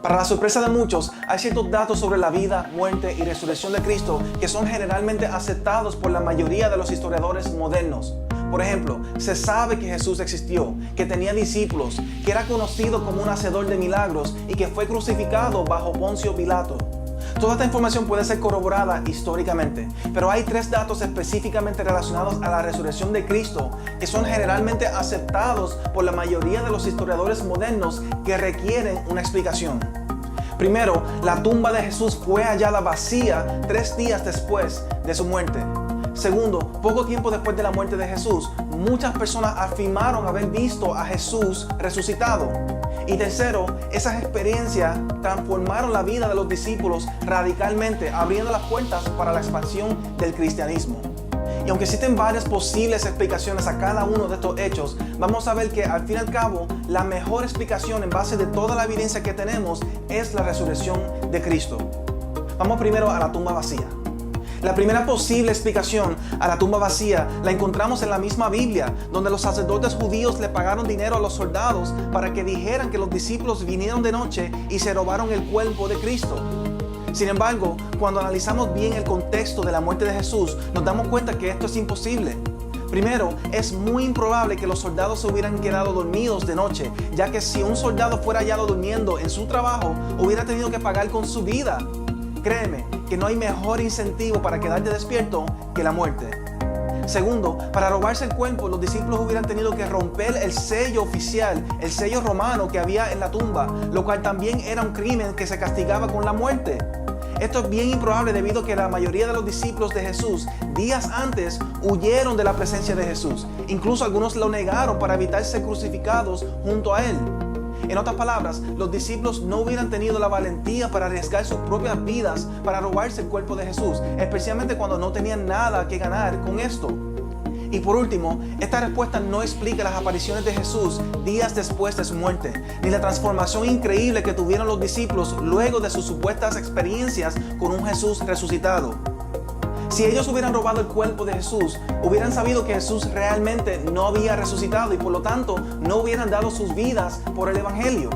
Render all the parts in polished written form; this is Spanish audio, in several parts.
Para la sorpresa de muchos, hay ciertos datos sobre la vida, muerte y resurrección de Cristo que son generalmente aceptados por la mayoría de los historiadores modernos. Por ejemplo, se sabe que Jesús existió, que tenía discípulos, que era conocido como un hacedor de milagros y que fue crucificado bajo Poncio Pilato. Toda esta información puede ser corroborada históricamente, pero hay 3 datos específicamente relacionados a la resurrección de Cristo que son generalmente aceptados por la mayoría de los historiadores modernos que requieren una explicación. Primero, la tumba de Jesús fue hallada vacía 3 días después de su muerte. Segundo, poco tiempo después de la muerte de Jesús, muchas personas afirmaron haber visto a Jesús resucitado. Y tercero, esas experiencias transformaron la vida de los discípulos radicalmente, abriendo las puertas para la expansión del cristianismo. Y aunque existen varias posibles explicaciones a cada uno de estos hechos, vamos a ver que al fin y al cabo, la mejor explicación en base de toda la evidencia que tenemos es la resurrección de Cristo. Vamos primero a la tumba vacía. La primera posible explicación a la tumba vacía la encontramos en la misma Biblia, donde los sacerdotes judíos le pagaron dinero a los soldados para que dijeran que los discípulos vinieron de noche y se robaron el cuerpo de Cristo. Sin embargo, cuando analizamos bien el contexto de la muerte de Jesús, nos damos cuenta que esto es imposible. Primero, es muy improbable que los soldados se hubieran quedado dormidos de noche, ya que si un soldado fuera hallado durmiendo en su trabajo, hubiera tenido que pagar con su vida. Créeme que no hay mejor incentivo para quedarte despierto que la muerte. Segundo, para robarse el cuerpo, los discípulos hubieran tenido que romper el sello oficial, el sello romano que había en la tumba, lo cual también era un crimen que se castigaba con la muerte. Esto es bien improbable debido a que la mayoría de los discípulos de Jesús, días antes, huyeron de la presencia de Jesús. Incluso algunos lo negaron para evitar ser crucificados junto a él. En otras palabras, los discípulos no hubieran tenido la valentía para arriesgar sus propias vidas para robarse el cuerpo de Jesús, especialmente cuando no tenían nada que ganar con esto. Y por último, esta respuesta no explica las apariciones de Jesús días después de su muerte, ni la transformación increíble que tuvieron los discípulos luego de sus supuestas experiencias con un Jesús resucitado. Si ellos hubieran robado el cuerpo de Jesús, hubieran sabido que Jesús realmente no había resucitado y por lo tanto no hubieran dado sus vidas por el Evangelio.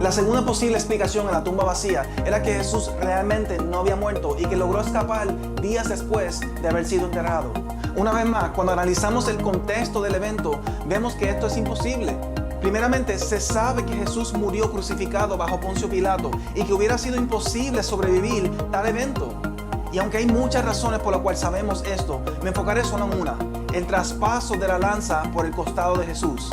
La segunda posible explicación a la tumba vacía era que Jesús realmente no había muerto y que logró escapar días después de haber sido enterrado. Una vez más, cuando analizamos el contexto del evento, vemos que esto es imposible. Primeramente, se sabe que Jesús murió crucificado bajo Poncio Pilato y que hubiera sido imposible sobrevivir tal evento. Y aunque hay muchas razones por las cuales sabemos esto, me enfocaré solo en una: el traspaso de la lanza por el costado de Jesús.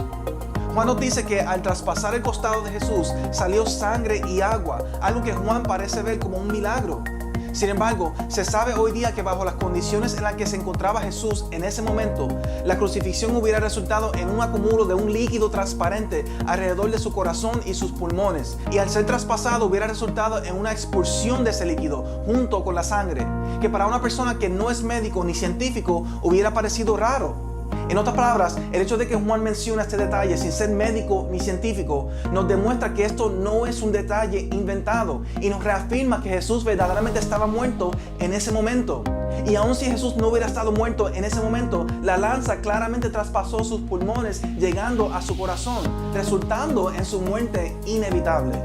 Juan nos dice que al traspasar el costado de Jesús salió sangre y agua, algo que Juan parece ver como un milagro. Sin embargo, se sabe hoy día que bajo las condiciones en las que se encontraba Jesús en ese momento, la crucifixión hubiera resultado en un acúmulo de un líquido transparente alrededor de su corazón y sus pulmones. Y al ser traspasado hubiera resultado en una expulsión de ese líquido junto con la sangre, que para una persona que no es médico ni científico hubiera parecido raro. En otras palabras, el hecho de que Juan menciona este detalle sin ser médico ni científico nos demuestra que esto no es un detalle inventado y nos reafirma que Jesús verdaderamente estaba muerto en ese momento. Y aun si Jesús no hubiera estado muerto en ese momento, la lanza claramente traspasó sus pulmones llegando a su corazón, resultando en su muerte inevitable.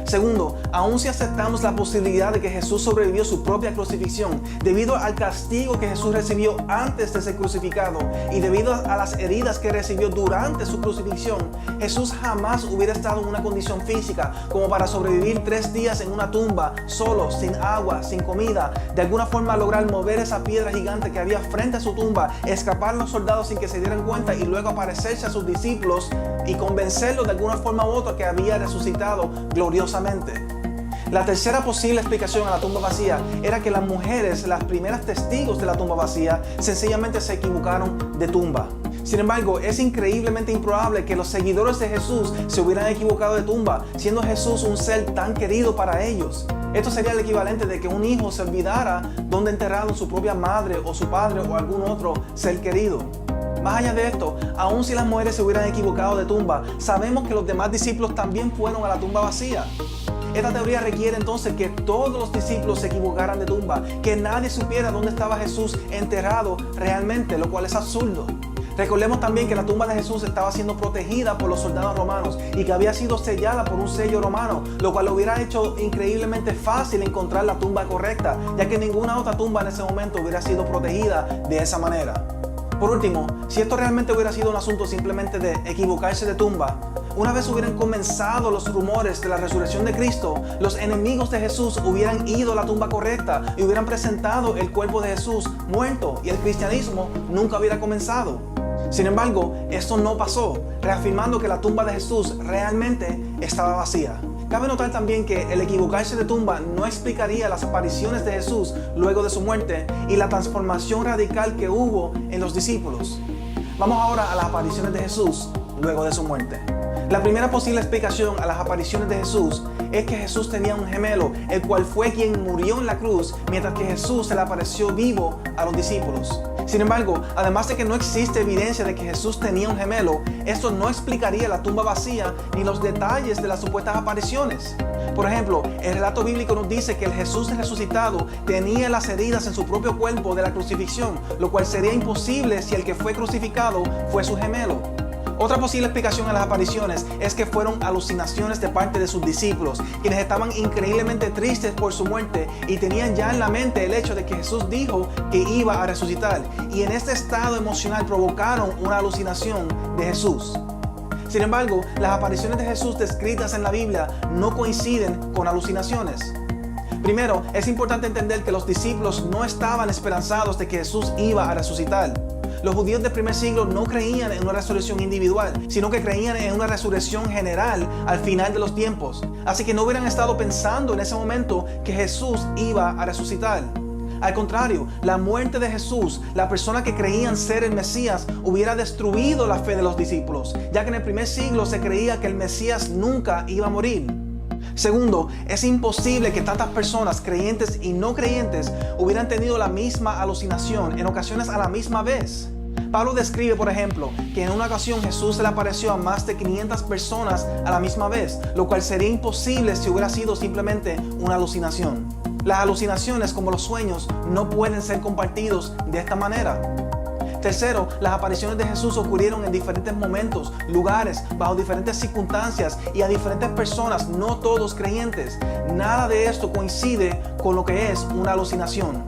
Segundo, aun si aceptamos la posibilidad de que Jesús sobrevivió su propia crucifixión, debido al castigo que Jesús recibió antes de ser crucificado y debido a las heridas que recibió durante su crucifixión, Jesús jamás hubiera estado en una condición física como para sobrevivir 3 días en una tumba, solo, sin agua, sin comida, de alguna forma lograr mover esa piedra gigante que había frente a su tumba, escapar los soldados sin que se dieran cuenta y luego aparecerse a sus discípulos y convencerlos de alguna forma u otra que había resucitado gloriosamente. La tercera posible explicación a la tumba vacía era que las mujeres, las primeras testigos de la tumba vacía, sencillamente se equivocaron de tumba. Sin embargo, es increíblemente improbable que los seguidores de Jesús se hubieran equivocado de tumba, siendo Jesús un ser tan querido para ellos. Esto sería el equivalente de que un hijo se olvidara dónde enterraron su propia madre o su padre o algún otro ser querido. Más allá de esto, aun si las mujeres se hubieran equivocado de tumba, sabemos que los demás discípulos también fueron a la tumba vacía. Esta teoría requiere entonces que todos los discípulos se equivocaran de tumba, que nadie supiera dónde estaba Jesús enterrado realmente, lo cual es absurdo. Recordemos también que la tumba de Jesús estaba siendo protegida por los soldados romanos y que había sido sellada por un sello romano, lo cual lo hubiera hecho increíblemente fácil encontrar la tumba correcta, ya que ninguna otra tumba en ese momento hubiera sido protegida de esa manera. Por último, si esto realmente hubiera sido un asunto simplemente de equivocarse de tumba, una vez hubieran comenzado los rumores de la resurrección de Cristo, los enemigos de Jesús hubieran ido a la tumba correcta y hubieran presentado el cuerpo de Jesús muerto y el cristianismo nunca hubiera comenzado. Sin embargo, esto no pasó, reafirmando que la tumba de Jesús realmente estaba vacía. Cabe notar también que el equivocarse de tumba no explicaría las apariciones de Jesús luego de su muerte y la transformación radical que hubo en los discípulos. Vamos ahora a las apariciones de Jesús luego de su muerte. La primera posible explicación a las apariciones de Jesús es que Jesús tenía un gemelo, el cual fue quien murió en la cruz, mientras que Jesús se le apareció vivo a los discípulos. Sin embargo, además de que no existe evidencia de que Jesús tenía un gemelo, esto no explicaría la tumba vacía ni los detalles de las supuestas apariciones. Por ejemplo, el relato bíblico nos dice que el Jesús resucitado tenía las heridas en su propio cuerpo de la crucifixión, lo cual sería imposible si el que fue crucificado fue su gemelo. Otra posible explicación a las apariciones es que fueron alucinaciones de parte de sus discípulos, quienes estaban increíblemente tristes por su muerte y tenían ya en la mente el hecho de que Jesús dijo que iba a resucitar, y en este estado emocional provocaron una alucinación de Jesús. Sin embargo, las apariciones de Jesús descritas en la Biblia no coinciden con alucinaciones. Primero, es importante entender que los discípulos no estaban esperanzados de que Jesús iba a resucitar. Los judíos del primer siglo no creían en una resurrección individual, sino que creían en una resurrección general al final de los tiempos. Así que no hubieran estado pensando en ese momento que Jesús iba a resucitar. Al contrario, la muerte de Jesús, la persona que creían ser el Mesías, hubiera destruido la fe de los discípulos, ya que en el primer siglo se creía que el Mesías nunca iba a morir. Segundo, es imposible que tantas personas, creyentes y no creyentes, hubieran tenido la misma alucinación en ocasiones a la misma vez. Pablo describe, por ejemplo, que en una ocasión Jesús se le apareció a más de 500 personas a la misma vez, lo cual sería imposible si hubiera sido simplemente una alucinación. Las alucinaciones, como los sueños, no pueden ser compartidos de esta manera. Tercero, las apariciones de Jesús ocurrieron en diferentes momentos, lugares, bajo diferentes circunstancias y a diferentes personas, no todos creyentes. Nada de esto coincide con lo que es una alucinación.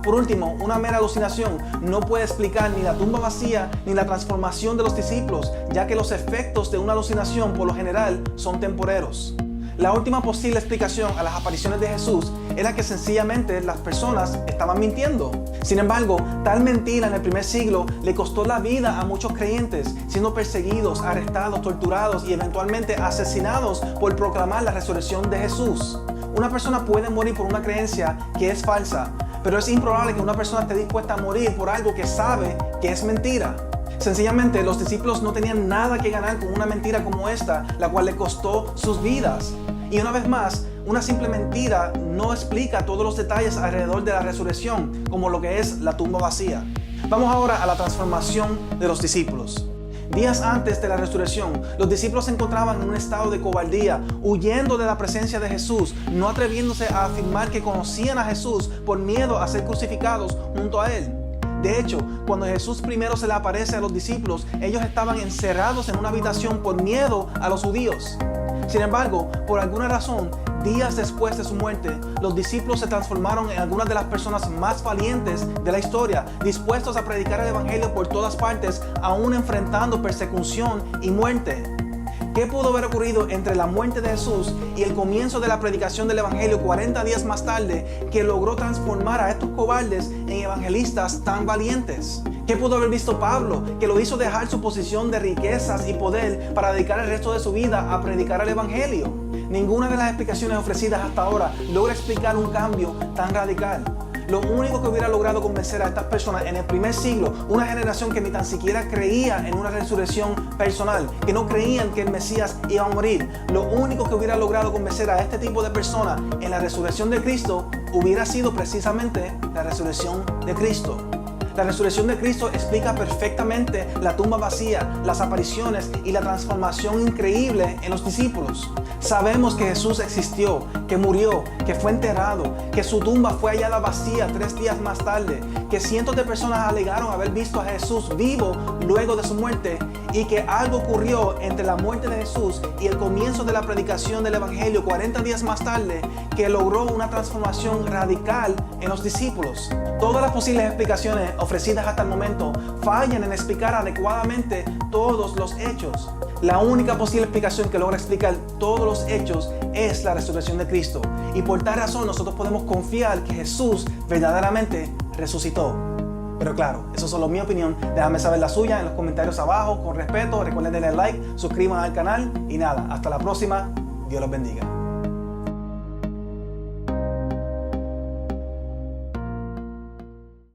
Por último, una mera alucinación no puede explicar ni la tumba vacía ni la transformación de los discípulos, ya que los efectos de una alucinación por lo general son temporeros. La última posible explicación a las apariciones de Jesús era que sencillamente las personas estaban mintiendo. Sin embargo, tal mentira en el primer siglo le costó la vida a muchos creyentes, siendo perseguidos, arrestados, torturados y eventualmente asesinados por proclamar la resurrección de Jesús. Una persona puede morir por una creencia que es falsa, pero es improbable que una persona esté dispuesta a morir por algo que sabe que es mentira. Sencillamente, los discípulos no tenían nada que ganar con una mentira como esta, la cual le costó sus vidas. Y una vez más, una simple mentira no explica todos los detalles alrededor de la resurrección, como lo que es la tumba vacía. Vamos ahora a la transformación de los discípulos. Días antes de la resurrección, los discípulos se encontraban en un estado de cobardía, huyendo de la presencia de Jesús, no atreviéndose a afirmar que conocían a Jesús por miedo a ser crucificados junto a Él. De hecho, cuando Jesús primero se le aparece a los discípulos, ellos estaban encerrados en una habitación por miedo a los judíos. Sin embargo, por alguna razón, días después de su muerte, los discípulos se transformaron en algunas de las personas más valientes de la historia, dispuestos a predicar el evangelio por todas partes, aún enfrentando persecución y muerte. ¿Qué pudo haber ocurrido entre la muerte de Jesús y el comienzo de la predicación del evangelio 40 días más tarde que logró transformar a estos cobardes en evangelistas tan valientes? ¿Qué pudo haber visto Pablo, que lo hizo dejar su posición de riquezas y poder para dedicar el resto de su vida a predicar el evangelio? Ninguna de las explicaciones ofrecidas hasta ahora logra explicar un cambio tan radical. Lo único que hubiera logrado convencer a estas personas en el primer siglo, una generación que ni tan siquiera creía en una resurrección personal, que no creían que el Mesías iba a morir, lo único que hubiera logrado convencer a este tipo de personas en la resurrección de Cristo hubiera sido precisamente la resurrección de Cristo. La resurrección de Cristo explica perfectamente la tumba vacía, las apariciones y la transformación increíble en los discípulos. Sabemos que Jesús existió, que murió, que fue enterrado, que su tumba fue hallada vacía 3 días más tarde, que cientos de personas alegaron haber visto a Jesús vivo luego de su muerte y que algo ocurrió entre la muerte de Jesús y el comienzo de la predicación del Evangelio 40 días más tarde que logró una transformación radical en los discípulos. Todas las posibles explicaciones ofrecidas hasta el momento fallan en explicar adecuadamente todos los hechos. La única posible explicación que logra explicar todos los hechos es la resurrección de Cristo. Y por tal razón nosotros podemos confiar que Jesús verdaderamente resucitó. Pero claro, eso es solo mi opinión. Déjame saber la suya en los comentarios abajo. Con respeto, recuerden darle like, suscríbanse al canal y nada, hasta la próxima. Dios los bendiga.